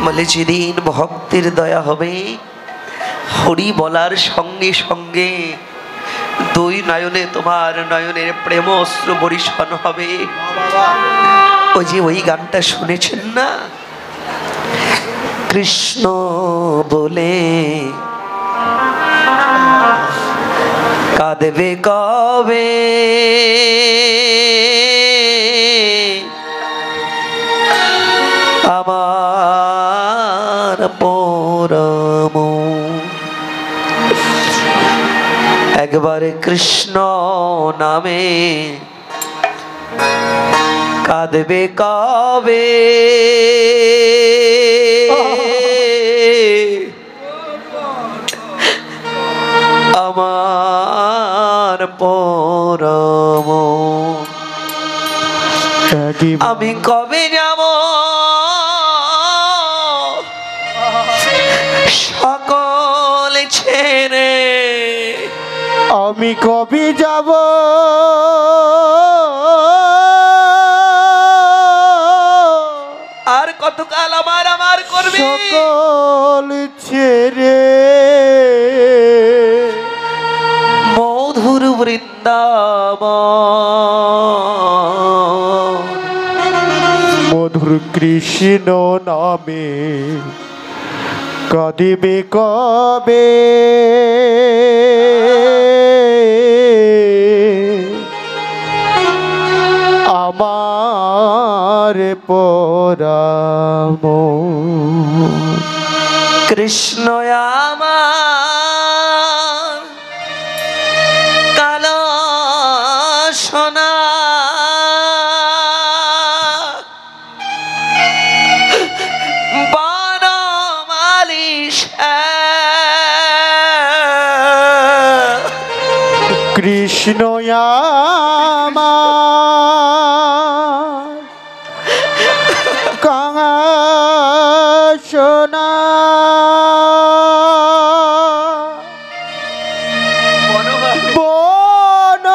বলে যেদিন ভক্তের দয়া হবে, হরি বলার সঙ্গে সঙ্গে দুই নয়নে তোমার নয়নের প্রেম অশ্রু বরিশন হবে। ওই যে ওই গানটা শুনেছেন না, কৃষ্ণ বলে কাঁদবে কবে, আমার পরম। একবার কৃষ্ণ নামে কাঁদবে কবে, আমার পরম। আমি কবে যাব সকল ছেড়ে, আমি কবে যাব আর কতকাল আমার আমার করবি সকল ছেড়ে, মধুর বৃন্দাবন, মধুর কৃষ্ণ নামে কাঁদিবে কবে, আমার পরম। কৃষ্ণ আমার কালো সোনা, বনমালী কৃষ্ণ আমার কাঙা সোনা,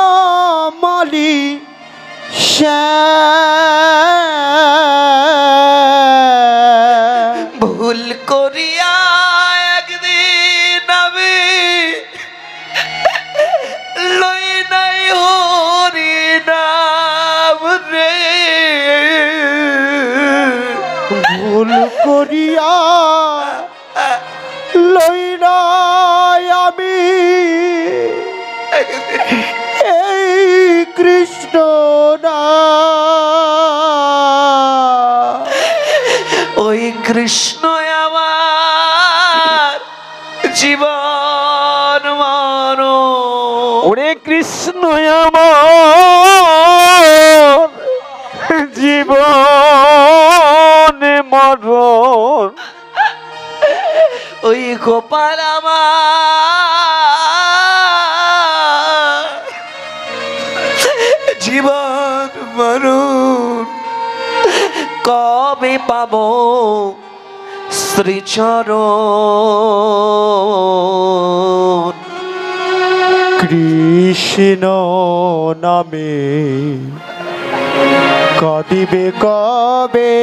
বনমালী ভুল করিয়া একদিন আমি লই নাই হরি নাম রে, ভুল করিয়া লই নাই আমি এই কৃষ্ণ নাম। ওই কৃষ্ণ আমার জীবন মরণ, ওরে কৃষ্ণ আমার জীবন মরণ, ওই গোপাল আমার জীবন মরণ। কবে পাবো শ্রীচরণ, কৃষ্ণ নামে কাঁদিবে কবে,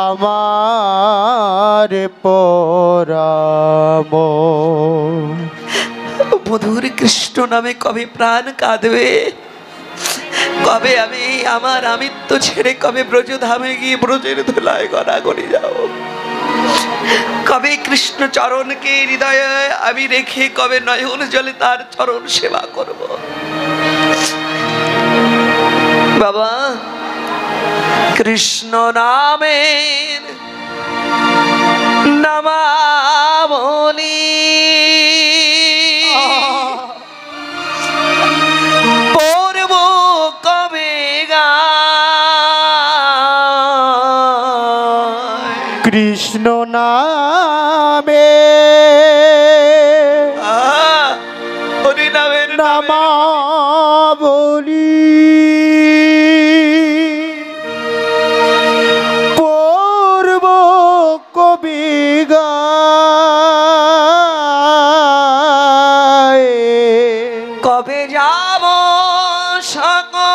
আমার পরম। মধুর কৃষ্ণ নামে কবে প্রাণ কাঁদবে, কবে আমি আমার আমিত্ব ছেড়ে কবে ব্রজধামে গিয়ে ব্রজের ধুলায় গড়াগড়ি যাব, কবে কৃষ্ণ চরণকে হৃদয়ে আমি রেখে কবে নয়ন জলে তার চরণ সেবা করব। বাবা কৃষ্ণ নামের নামাবলী পড়ব কবে গায়, কৃষ্ণ নামে হরি নামের নামাবলী পড়ব কবি গায়, কবে যাব সকল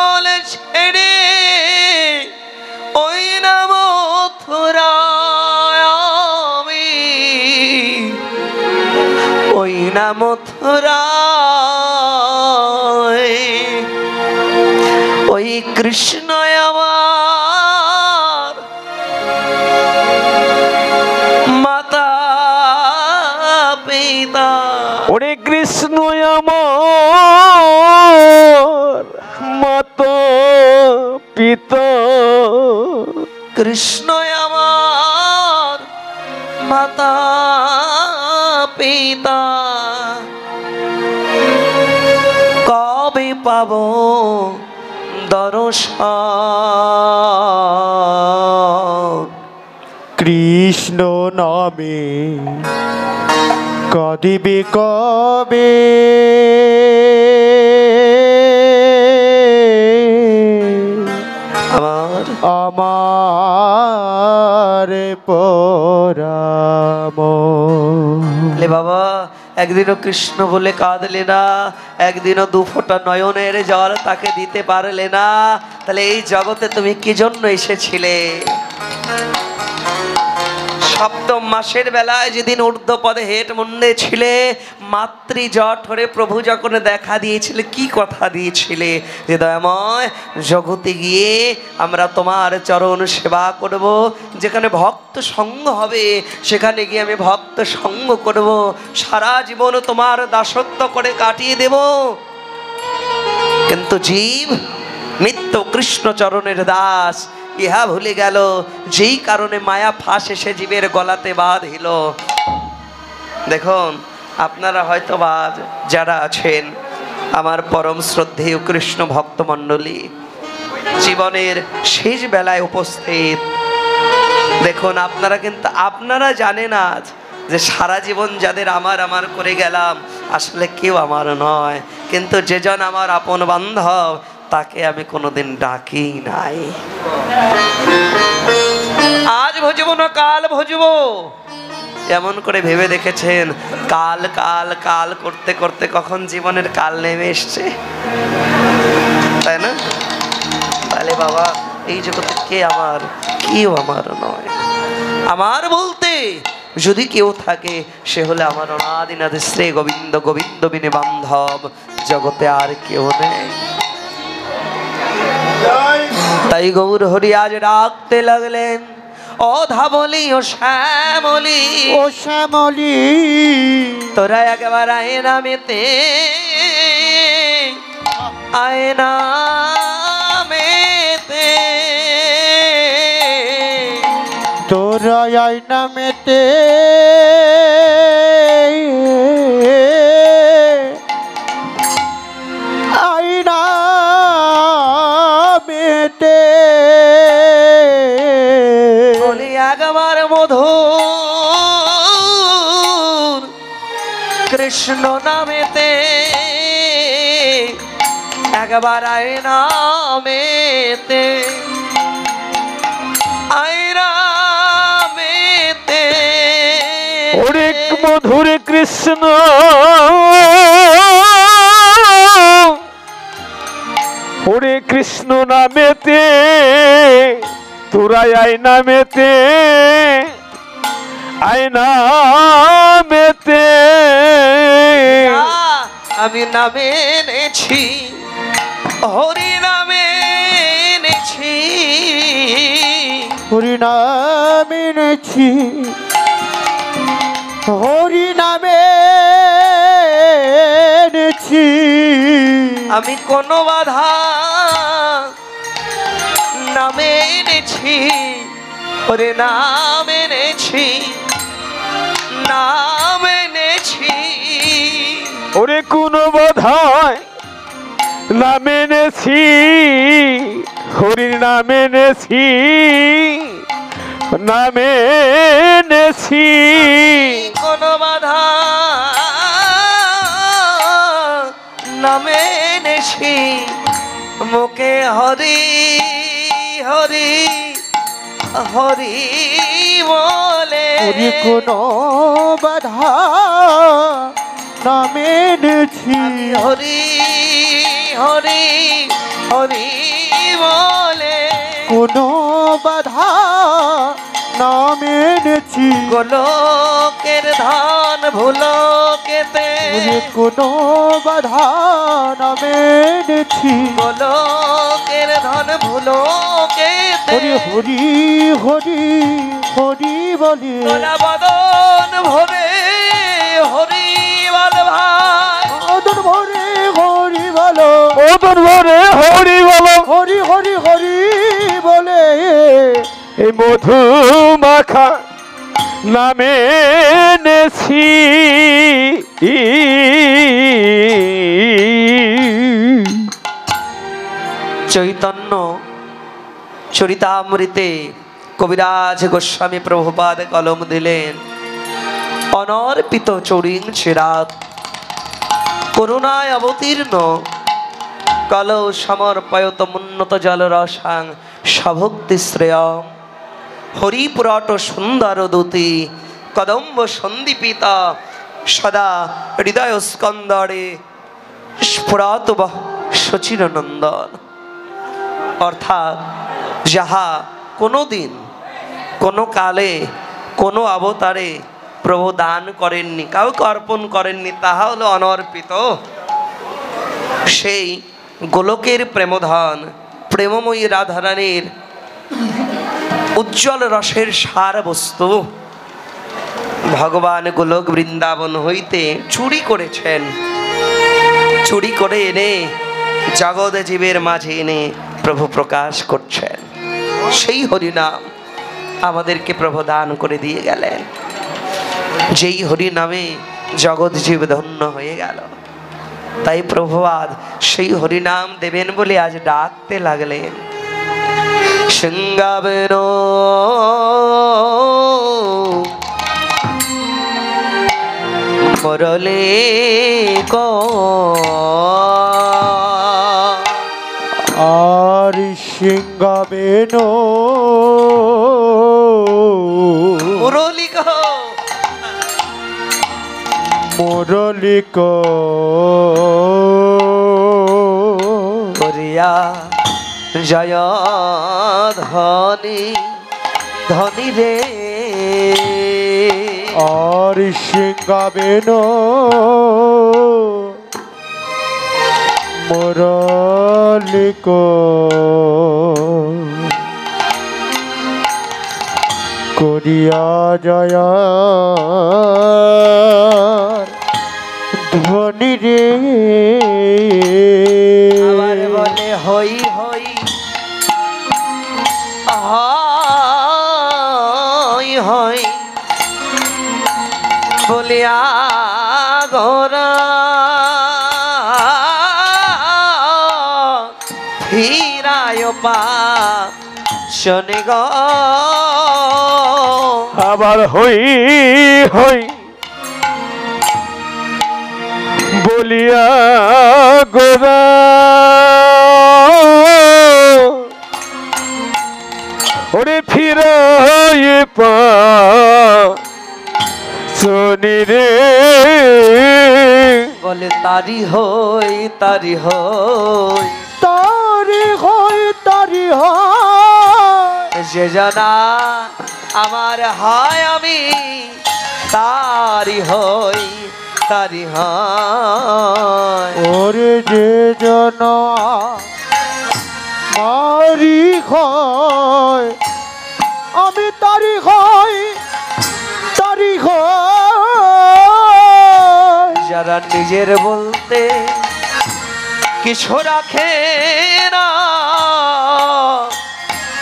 না মথুরায় ওই কৃষ্ণ আমার মাতা পিতা। ওরে কৃষ্ণ আমার মাতা পিতা, কৃষ্ণ আমার মাতা পিতা, কবে পাবো দর্শন? কৃষ্ণ নামে কাঁদিবে কবে, আমার আমার পরাম। লে বাবা, একদিনও কৃষ্ণ বলে কাঁদলে না, একদিনও দু ফোঁটা নয়নের জল তাকে দিতে পারলে না, তাহলে এই জগতে তুমি কি জন্য এসেছিলে? সপ্তম মাসের বেলায় যেদিন ঊর্ধ্ব পদে হেট মুন্ডে ছিলে, মাতৃ জঠরে প্রভু যখন দেখা দিয়েছিলে, কি কথা দিয়েছিলে? যে দয়াময়, জগতে গিয়ে আমরা তোমার চরণ সেবা করব, যেখানে ভক্ত সঙ্গ হবে সেখানে গিয়ে আমি ভক্ত সঙ্গ করব, সারা জীবন তোমার দাসত্ব করে কাটিয়ে দেব। কিন্তু জীব নিত্য কৃষ্ণ চরণের দাস, ইহা ভুলে গেল, যেই কারণে মায়া ফাঁস এসে জীবের গলাতে বাঁধিল। দেখুন, আপনারা হয়তো বা যারা আছেন আমার পরম শ্রদ্ধেয় কৃষ্ণ ভক্তমণ্ডলী, জীবনের শেষ বেলায় উপস্থিত, দেখুন আপনারা কিন্তু আপনারা জানেন আজ যে সারা জীবন যাদের আমার আমার করে গেলাম, আসলে কেউ আমার নয়, কিন্তু যেজন আমার আপন বান্ধব তাকে আমি কোনোদিন ডাকি নাই। আজ ভজবো না কাল ভজবো, এমন করে ভেবে দেখেছেন? কাল কাল কাল করতে করতে কখন জীবনের কাল নেমে এসছে, তাই না? তাহলে বাবা, এই জগতে কে আমার, কেউ আমার নয়। আমার বলতে যদি কেউ থাকে, সে হলে আমার অনাদিনাথ শ্রী গোবিন্দ, গোবিন্দ বিনে বান্ধব জগতে আর কেউ নেই। তাই গৌর হরি আজ ডাকতে লাগলেন, ও ধাবলি ও শ্যামলি, ও শ্যামলি, তোরা একবার আয় নামেতে, আয় নামেতে, তোরা আয় নামেতে, আয় নামেতে, বলি একবার মধুর কৃষ্ণ নামেতে, একবার আয় নামেতে, আয় নামেতে। ওরে মধুর কৃষ্ণ, ওরে কৃষ্ণ নামেতে, তোরা আয় নামেতে, আয় নামেতে। আমি নামে এনেছি, হরি নামে এনেছি, হরি নামে এনেছি, হরি নামে এনেছি। আমি কোনো বাধা নামে এনেছি, হরি নাম এনেছি, নাম এনেছি। ওরে কোন বাধায় নাম এনেছি, হরির নাম এনেছি, নাম এনেছি। কোনো বাধা নামে এনেছি, মুখে হরি হরি হরি বলে। ওরে কোন বাধা নাম এনেছি, হরি হরি হরি বলে। কোন বাধা নাম এনেছি। গোলকের ধান ভুলো কেতে ওরে কোনো বাধা না মেনেছি গোলকের ধন ভুলো কেতে ওরে হরি হরি হরি বলে তোরা বদন ভরে হরি বল ভাই ওদন ভরে হরি বলো ওদর ভরে হরি বলো হরি হরি হরি বলে এই মধু মাখা নামে নেছি চৈতন্য চরিতামৃতে কবিরাজ গোস্বামী প্রভুপাদ কলম দিলেন অনর্পিত চরিং চিরাত করুণায় অবতীর্ণ কল সমর্পয়তমুন্নত জলরসাং সভক্তি শ্রেয়ম হরিপুরট সুন্দর দূতি কদম্ব সন্দীপিত সদা হৃদয় স্কন্দরে স্ফুরত সচিরনন্দন। অর্থাৎ যাহা কোনো দিন কোনো কালে কোনো অবতারে প্রভু দান করেননি, কাউকে অর্পণ করেননি, তাহা হলো অনর্পিত। সেই গোলকের প্রেমধন প্রেমময়ী রাধারানীর উজ্জ্বল রসের সার বস্তু ভগবান গোলক বৃন্দাবন হইতে চুরি করেছেন, চুরি করে এনে জগৎ জীবের মাঝে এনে প্রভু প্রকাশ করছেন। সেই হরিনাম আমাদেরকে প্রভু দান করে দিয়ে গেলেন, যেই হরিনামে জগৎ জীব ধন্য হয়ে গেল। তাই প্রভুপাদ সেই হরিনাম দেবেন বলে আজ ডাকতে লাগলেন। সিংগাবেন মরলে কো আর সিংগাবেন মুরলি কো মুরলিক করিয়া জয় ধনী ধনী রে আর সিংগাবেন মুরলিক করিয়া জয় ধনী রে আবার বলে হই হই হই হই বলিয়া গোরা ফিরায় পা শোনে গো আবার হই হই বলিয়া গোরা ওরে ফিরায় পা শোনি রে বলে তারি হই তারি হই তারি হয় তারি হয় যে জানা আমার হয় আমি তারি হই তারি হয় ওরে যে জন মারি হয় আমি তারি হয় তারি হয় যারা নিজের বলতে কিছু রাখে না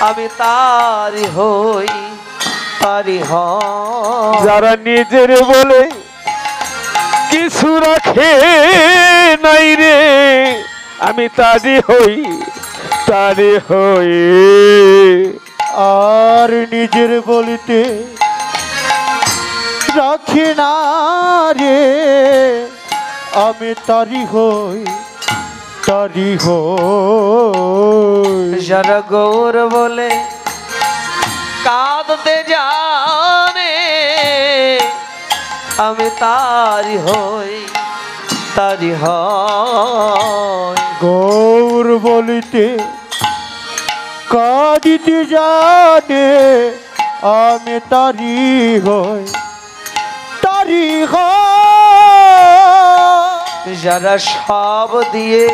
আমি তারি হই তারি হয় যারা নিজের বলে কিছু রাখে নাই রে আমি তারি হই তারি হই আর নিজের বলিতে রাখি না রে আমি তারি হই তারি হই যারা গৌর বলে কাঁদতে জানে আমি তারি হই তারি হয় গৌর বলিতে কাঁদিতে জানে আমি তারি হই তারি হয় যারা সব দিয়ে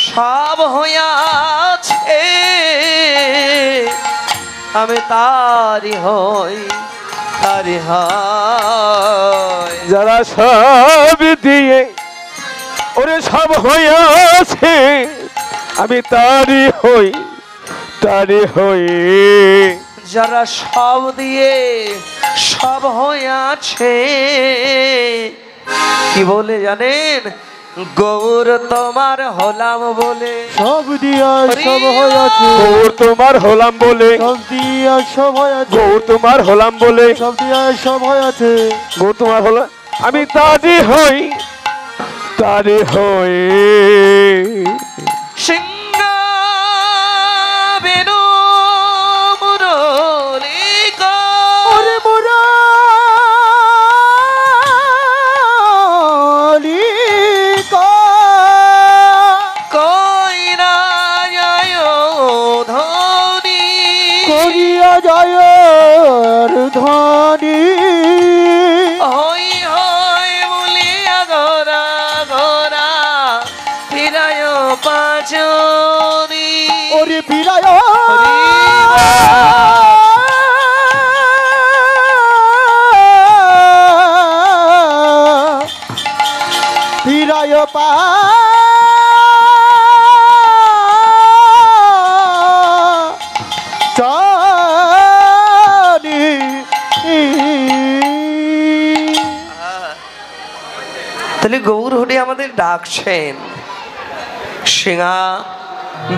সব হইয়াছে আমি তারি হই তারি হয়। যারা সব দিয়ে ওরে সব হইয়াছে আমি তারি হই তারি হই। যারা সব দিয়ে সব হইয়াছে কি বলে জানেন? গৌর তোমার হলাম বলে সব দিয়া সব হয়েছে, গৌর তোমার হলাম বলে সব দিয়া সব হয়েছে, গৌর তোমার হলাম বলে সব দিয়া সব হয়েছে। গৌর তোমার হলো আমি তারি হই তারি হই। সিংহ বেনু মুরলি ওরে মুরালি কই না যায় ধনী করিয়া যায় ধনী, হই হই বলিয়া গোরা গোরা ফিরায় পাচনি ওরে ফিরায় ফিরায় পা চানি। তাহলে গৌর হরি আমাদের ডাকছেন সিংহা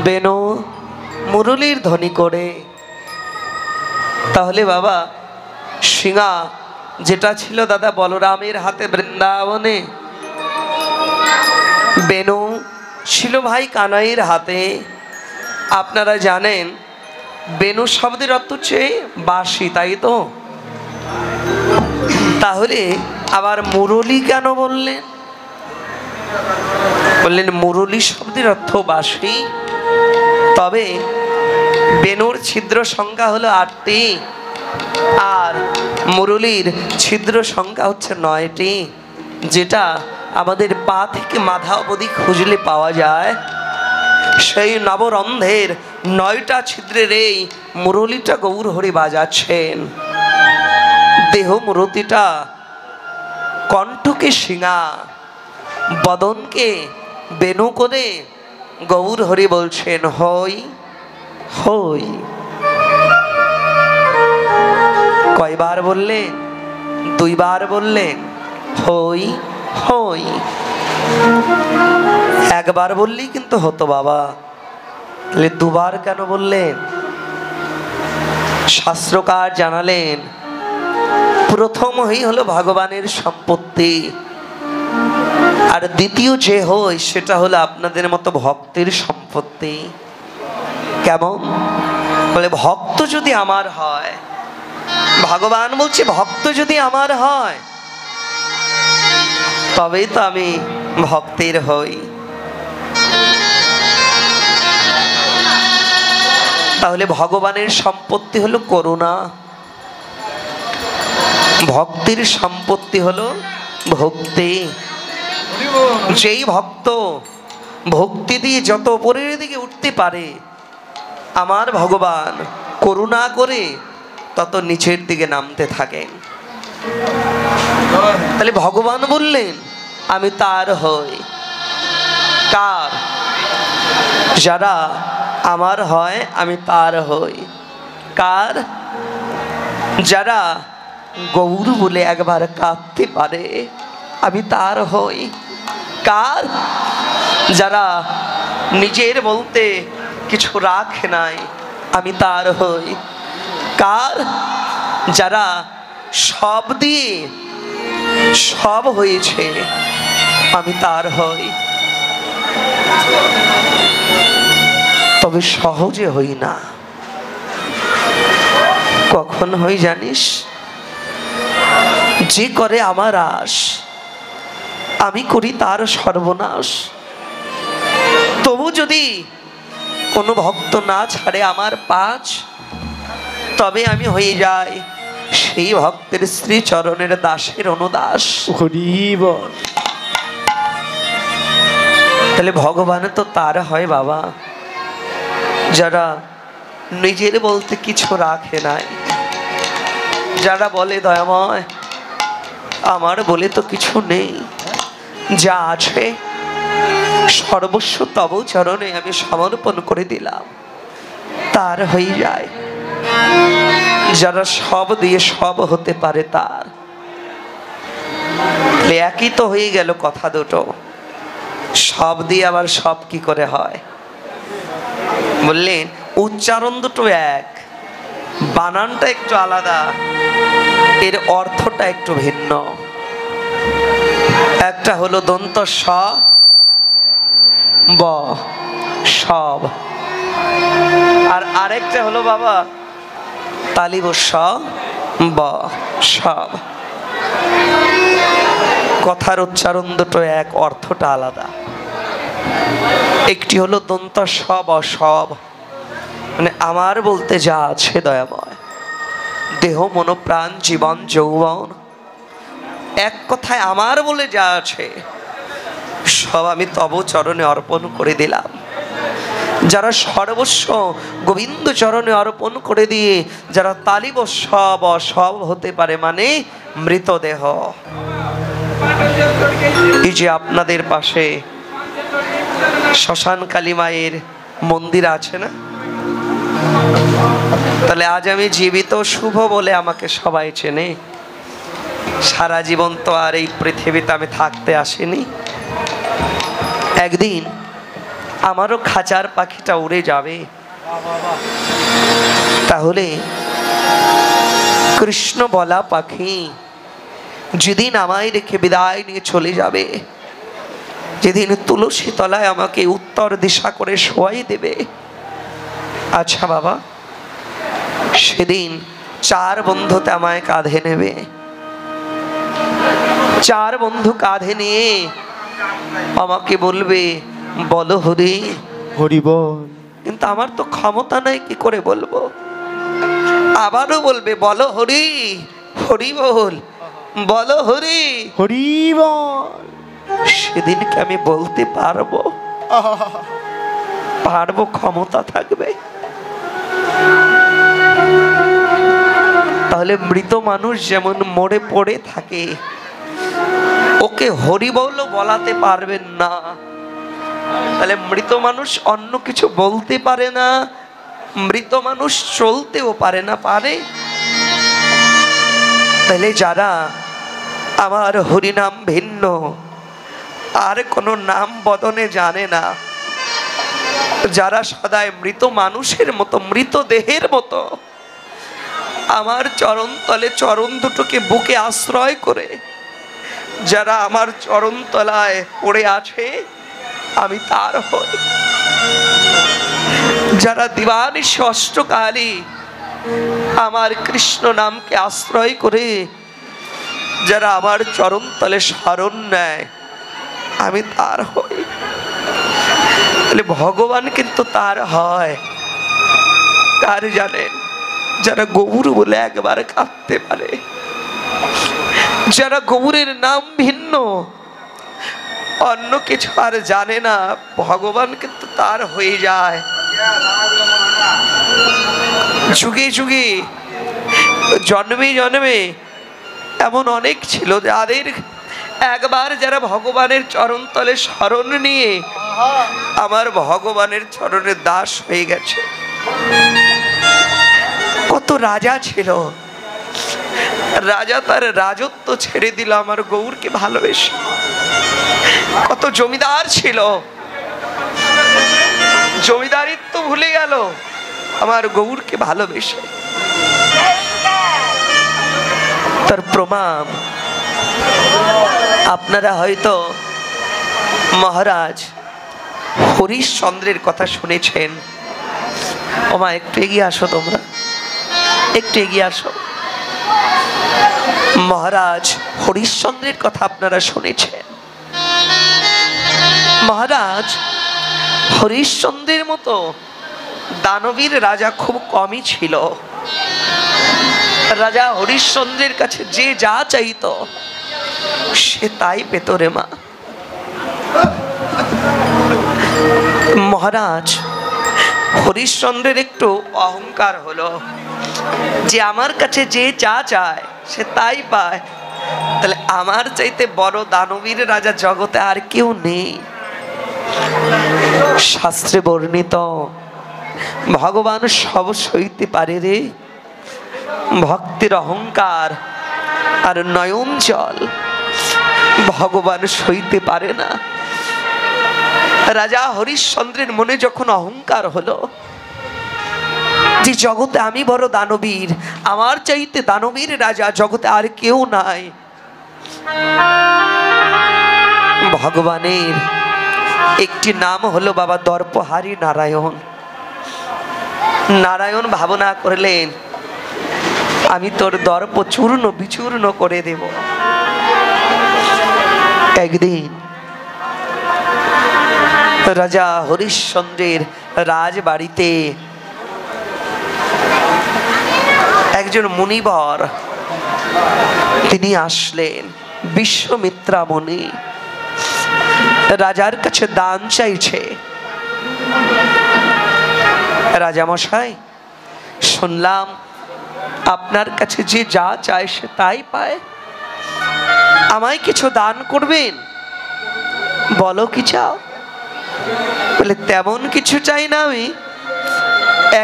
বেনু মুরলির ধ্বনি করে। তাহলে বাবা সিংহা যেটা ছিল দাদা বলরামের হাতে বৃন্দাবনে, বেনু ছিল ভাই কানাইয়ের হাতে। আপনারা জানেন বেনু শব্দের অর্থ হচ্ছে বাঁশি, তাই তো? তাহলে আবার মুরলি কেন বললেন? বললেন মুরলি শব্দের অর্থ বাঁশি। তবে বেনুর ছিদ্র সংখ্যা হলো 8টি আর মুরলির ছিদ্র সংখ্যা হচ্ছে 9টি, যেটা আমাদের পা থেকে মাথা অবধি খুঁজলে পাওয়া যায়। সেই নবরন্ধের 9টা ছিদ্রের এই মুরলিটা গৌর হরি বাজাচ্ছেন। দেহ মূর্তিটা, কণ্ঠকে সিংহা, বদনকে বেনু করে গৌর হরি বলছেন হই হই। কয়বার বললেন? 2 বার বললেন হই হই। একবার বললেই কিন্তু হতো বাবা, তাহলে 2 বার কেন বললেন? শাস্ত্রকার জানালেন প্রথম হই হলো ভগবানের সম্পত্তি, আর দ্বিতীয় যে হই সেটা হলো আপনাদের মতো ভক্তের সম্পত্তি। কেমন? বলে ভক্ত যদি আমার হয়, ভগবান বলছে ভক্ত যদি আমার হয় তবেই তো আমি ভক্তের হই। তাহলে ভগবানের সম্পত্তি হলো করুণা, ভক্তির সম্পত্তি হলো ভক্তি। যেই ভক্ত ভক্তি দিয়ে যত উপরের দিকে উঠতে পারে, আমার ভগবান করুণা করে তত নিচের দিকে নামতে থাকেন। তাহলে ভগবান বললেন আমি তার হই। কার? যারা আমার হয় আমি তার হই। কার? যারা গৌর বলে একবার কাঁদতে পারে আমি তার হই। কার? যারা নিজের বলতে কিছু রাখে নাই আমি তার হই। কার? যারা সব দিয়ে সব হয়েছে আমি তার হই। তবে সহজে হই না। কখন হই জানিস? যে করে আমার আশ আমি করি তার সর্বনাশ। তবু যদি কোনো ভক্ত না ছাড়ে আমার পাঁচ, তবে আমি হয়ে যাই সেই ভক্তের শ্রী চরণের দাসের অনুদাস। হরি বল। তাহলে ভগবান তো তার হয় বাবা যারা নিজের বলতে কিছু রাখে নাই, যারা বলে দয়াময় আমার বলে তো কিছু নেই, যা আছে সর্বস্ব তব চরণে আমি সমর্পণ করে দিলাম, তার হয়ে যায়। যারা সব দিয়ে সব হতে পারে তার, একই তো হয়ে গেল কথা দুটো। সব দিয়ে আবার সব কি করে হয় বললেন? উচ্চারণ দুটো এক, বানানটা একটু আলাদা, এর অর্থটা একটু ভিন্ন। একটা হলো দন্ত স ব সব, আর আরেকটা হলো বাবা তালিব স ব সব। কথার উচ্চারণ দুটো এক, অর্থটা আলাদা। একটি হলো দন্ত স ব সব, মানে আমার বলতে যা আছে দয়াময়, দেহ মন প্রাণ জীবন যৌবন, এক কথায় আমার বলে যা আছে সব আমি তব চরণে অর্পণ করে দিলাম। যারা সর্বস্ব গোবিন্দ চরণে অর্পণ করে দিয়ে যারা তালিব সব সব হতে পারে, মানে মৃতদেহ। এই যে আপনাদের পাশে শ্মশান কালী মায়ের মন্দির আছে না, তাহলে আজ আমি জীবিত শুভ বলে আমাকে সবাই চেনে। সারা জীবন তো আর এই পৃথিবীতে আমি থাকতে আসিনি, একদিন আমারও খাঁচার পাখিটা উড়ে যাবে। তাহলে কৃষ্ণ বলা পাখি যেদিন আমায় রেখে বিদায় নিয়ে চলে যাবে, যেদিন তুলসী তলায় আমাকে উত্তর দিশা করে শোয়াই দেবে, আচ্ছা বাবা সেদিন চার বন্ধুতে আমায় কাঁধে নেবে। চার বন্ধু কাঁধে নিয়ে আমাকে বলবে বলো হরি হরি বল। কিন্তু আমার তো ক্ষমতা নাই, কি করে বলবো? আবারও বলবে বলো হরি হরি বল, বলো হরি হরি বল। সেদিনকে আমি বলতে পারবো? পারবো? ক্ষমতা থাকবে? তাহলে মৃত মানুষ যেমন মরে পড়ে থাকে, ওকে হরি বলও বলাতে পারবেন না। তাহলে মৃত মানুষ অন্য কিছু বলতে পারে না, মৃত মানুষ চলতেও পারে না, পারে? তাহলে যারা আমার হরিনাম ভিন্ন আর কোনো নাম বদনে জানে না, যারা সদাই মৃত মানুষের মতো মৃত দেহের মতো আমার চরণ তলে চরণ দুটোকে বুকে আশ্রয় করে যারা আমার চরণ তলায় পড়ে আছে, আমি তার হই। যারা দিবানিশি অষ্টকালী আমার কৃষ্ণ নামকে আশ্রয় করে যারা আমার চরণ তলে শরণ নেয়, আমি তার হই। তাহলে ভগবান কিন্তু তার হয় কার জানেন? যারা গৌর বলে একবার কাঁদতে পারে, যারা গৌরের নাম ভিন্ন অন্য কিছু আর জানে না, ভগবান কিন্তু তার হয়ে যায়। যুগে যুগে জন্মে জন্মে এমন অনেক ছিল যাদের একবার যারা ভগবানের চরণ তলে শরণ নিয়ে আমার ভগবানের চরণে দাস হয়ে গেছে। কত রাজা ছিল, রাজা তার রাজত্ব ছেড়ে দিল আমার গৌরকে ভালোবেসে। কত জমিদার ছিল, জমিদারিত্ব ভুলে গেল আমার গৌরকে ভালোবেসে। তার প্রমাণ আপনারা হয়তো মহারাজ হরিশ্চন্দ্রের কথা শুনেছেন। ওমা একটু এগিয়ে আসো, তোমরা একটু এগিয়ে আসো। মহারাজ হরিশ্চন্দ্রের কথা আপনারা শুনেছেন। মহারাজ হরিশ্চন্দ্রের মতো দানবীর রাজা খুব কমই ছিল। রাজা হরিশ্চন্দ্রের কাছে যে যা চাইতো সে তাই পেত রে মা। মহারাজ, হরিশ্চন্দ্রের একটু অহংকার হলো যে আমার কাছে যে যা চায় সে তাই পায়, তাহলে আমার চাইতে বড় দানবীর রাজা জগতে আর কেউ নেই। শাস্ত্রে বর্ণিত ভগবান সব সইতে পারে রে, ভক্তির অহংকার আর নয়ন জল ভগবান সইতে পারে না। রাজা হরিশ্চন্দ্রের মনে যখন অহংকার হলো যে জগতে আমি বড় দানবীর, আমার চাইতে দানবীর রাজা জগতে আর কেউ নাই, ভগবানের একটি নাম হলো বাবা দর্পহারী নারায়ণ। নারায়ণ ভাবনা করলেন আমি তোর দর্প চূর্ণ বিচূর্ণ করে দেব। একদিন রাজা হরিশ্চন্দ্রের রাজবাড়িতে একজন মুনিবর তিনি আসলেন, বিশ্বমিত্রা মুনি। রাজার কাছে দান চাইছে। রাজা মশাই, শুনলাম আপনার কাছে যে যা চায় সে তাই পায়, আমায় কিছু দান করবেন, বলো কি চাও? বলে তেমন কিছু চাই না, আমি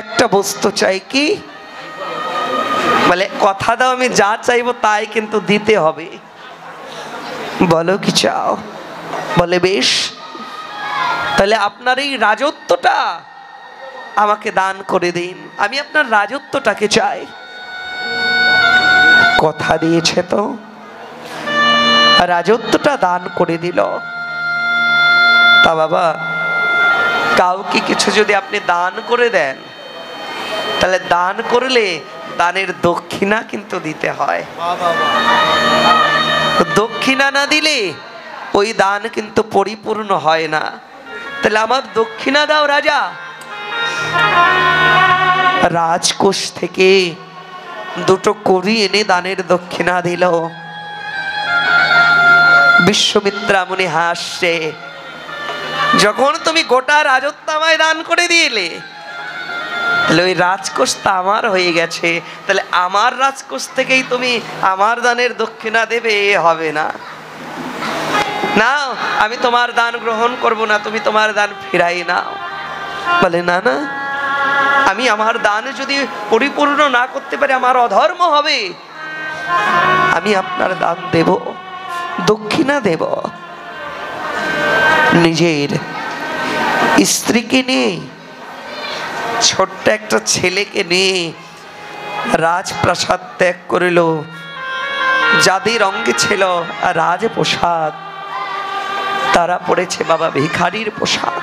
একটা বস্তু চাই। কি? বলে কথা দাও আমি যা চাইবো তাই কিন্তু দিতে হবে। বলো কি চাও? বলে বেশ, তাহলে আপনার এই রাজত্বটা আমাকে দান করে দিন, আমি আপনার রাজত্বটাকে চাই। কথা দিয়েছে তো, রাজত্বটা দান করে দিল। তা বাবা, কাউকে কিছু যদি আপনি দান করে দেন, তাহলে দান করলে দানের দক্ষিণা কিন্তু দিতে হয়। দক্ষিণা না দিলে ওই দান কিন্তু পরিপূর্ণ হয় না। তাহলে আমার দক্ষিণা দাও রাজা। রাজকোষ থেকে দুটো কড়ি এনে দানের দক্ষিণা দিল। বিশ্বমিত্রা মুনি হাসছে, যখন তুমি গোটা রাজত্ব আমায় দান করে দিলে, তাহলে ওই রাজকোষ তো আমার হয়ে গেছে, তাহলে আমার রাজকোষ থেকেই তুমি আমার দানের দক্ষিণা দেবে? হবে না। নাও, আমি তোমার দান গ্রহণ করব না, তুমি তোমার দান ফিরাই নাও। বলে না না, আমি আমার দান যদি পরিপূর্ণ না করতে পারি আমার অধর্ম হবে, আমি আপনার দান দেব, দক্ষিণা দেব। নিজের স্ত্রীকে নিয়ে, ছোট্ট একটা ছেলেকে নিয়ে রাজপ্রাসাদ ত্যাগ করিল। যাদের অঙ্গে ছিল রাজ পোশাক, তারা পড়েছে বাবা ভিখারির পোশাক।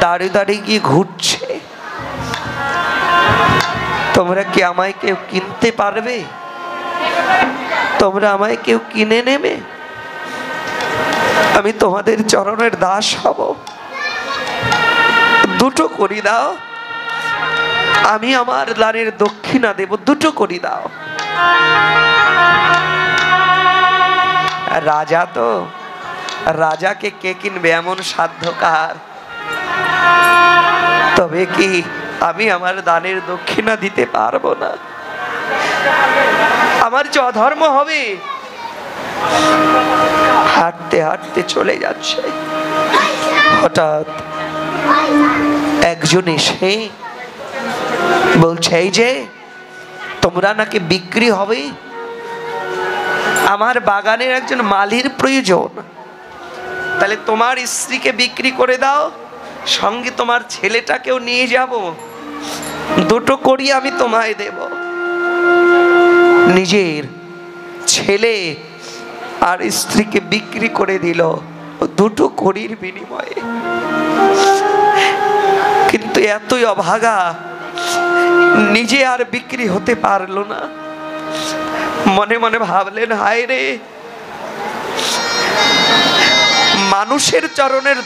দাঁড়িয়ে দাঁড়িয়ে গিয়ে ঘুরছে, তোমরা কি আমায় কেউ কিনতে পারবে? তোমরা আমায় কেউ কিনে নেবে? আমি তোমাদের চরণের দাস হব। দুটো করি দাও, আমি আমার দানের দক্ষিণা দেব, দুটো করি দাও। রাজা তো, রাজাকে কে কিনবে এমন সাধ্য কার? তবে কি আমি আমার দানের দক্ষিণা দিতে পারবো না? আমার যে অধর্ম হবে। হাঁটতে হাঁটতে চলে যাচ্ছে, হঠাৎ একজন এসে বলছে, এই যে তোমরা নাকি বিক্রি হবে, আমার বাগানের একজন মালির প্রয়োজন, তাহলে তোমার স্ত্রীকে বিক্রি করে দাও, সঙ্গে তোমার ছেলেটাকেও নিয়ে যাব, দুটো করি আমি তোমায় দেব। নিজের ছেলে আর স্ত্রীকে বিক্রি করে দিল দুটো কড়ির বিনিময়ে। কিন্তু এতই অভাগা, নিজে আর বিক্রি হতে পারলো না। মনে মনে ভাবলেন, হায় রে, মানুষের চরণের